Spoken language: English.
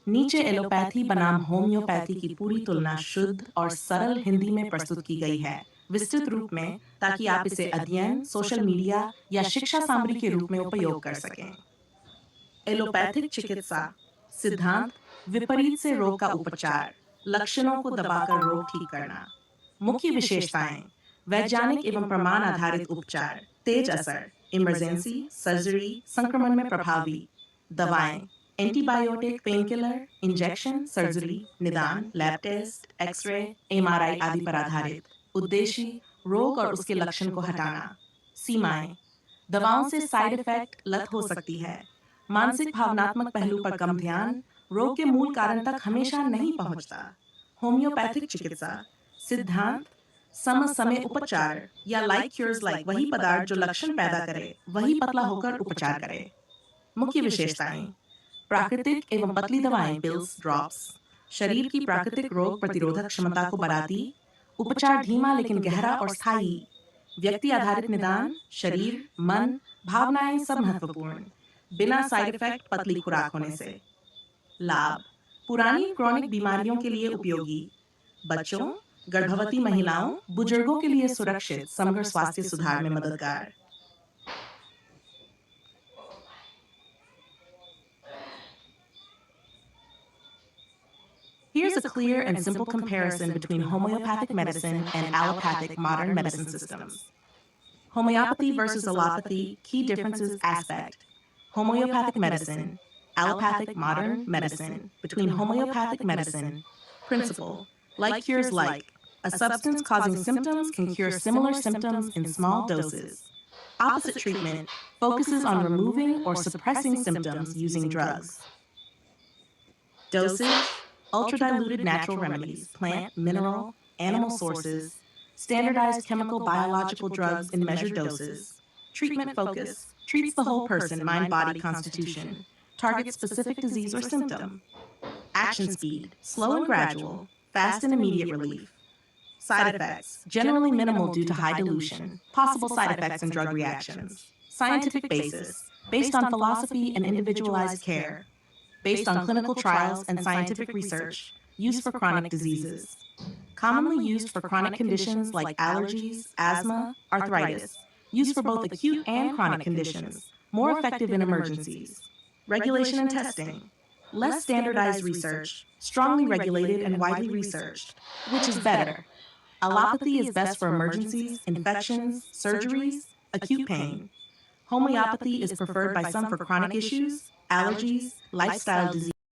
नीचे एलोपैथी बनाम होम्योपैथी की पूरी तुलना शुद्ध और सरल हिंदी में प्रस्तुत की गई है, विस्तृत रूप में, ताकि आप इसे अध्ययन, सोशल मीडिया या शिक्षा सामग्री के रूप में उपयोग कर सकें। एलोपैथिक चिकित्सा सिद्धांत विपरीत से रोग का उपचार, लक्षणों को दबाकर रोग ठीक करना। मुख्य विशेषताएं वैज्ञानिक एवं प्रमाण आधारित उपचार, तेज असर, इमरजेंसी, सर्जरी, संक्रमण में प्रभावी। दवाएं एंटीबायोटिक, पेनकिलर, इंजेक्शन, सर्जरी, निदान, लैब टेस्ट, एक्सरे, एमआरआई आदि पर आधारित। उद्देश्य रोग और उसके लक्षण को हटाना। सीमाएं दवाओं से साइड इफेक्ट, लत हो सकती है। मानसिक भावनात्मक पहलू पर कम ध्यान, रोग के मूल कारण तक हमेशा नहीं पहुंचता। होम्योपैथिक चिकित्सा सिद्धांत सम समय उपचार या लाइक क्यूर्स लाइक, वही पदार्थ जो लक्षण पैदा करे वही पतला होकर उपचार करे। मुख्य विशेषताएं प्राकृतिक एवं पतली दवाएं, पिल्स, ड्रॉप्स, शरीर की प्राकृतिक रोग प्रतिरोधक क्षमता को बढ़ाती। उपचार धीमा लेकिन गहरा और स्थायी। व्यक्ति आधारित निदान, शरीर, मन, भावनाएं सब महत्वपूर्ण। बिना साइड इफेक्ट, पतली खुराक होने से। लाभ पुरानी क्रॉनिक बीमारियों के लिए उपयोगी, बच्चों, गर्भवती महिलाओं, बुजुर्गों के लिए सुरक्षित, समग्र स्वास्थ्य सुधार में मददगार। Here's a clear and simple comparison between homeopathic medicine and allopathic modern medicine systems. Homeopathy versus allopathy, key differences aspect. Homeopathic medicine, allopathic modern medicine. Between homeopathic medicine, principle, like cures like. A substance causing symptoms can cure similar symptoms in small doses. Opposite treatment focuses on removing or suppressing symptoms using drugs. Dosage, ultra-diluted natural remedies, plant, mineral, animal sources, standardized chemical biological drugs in measured doses. Treatment focus, treats the whole person, mind, body, constitution, targets specific disease or symptom. Action speed, slow and gradual, fast and immediate relief. Side effects, generally minimal due to high dilution, possible side effects and drug reactions. Scientific basis, based on philosophy and individualized care. Based on clinical trials and scientific research, used for chronic diseases. Commonly used for chronic conditions like allergies, asthma, arthritis. Used for both acute and chronic conditions. More effective in emergencies. Regulation and testing. Less standardized research, strongly regulated and widely researched. Which is better? Allopathy is best for emergencies, infections, surgeries, acute pain. Homeopathy is preferred by some for chronic issues, allergies, lifestyle diseases.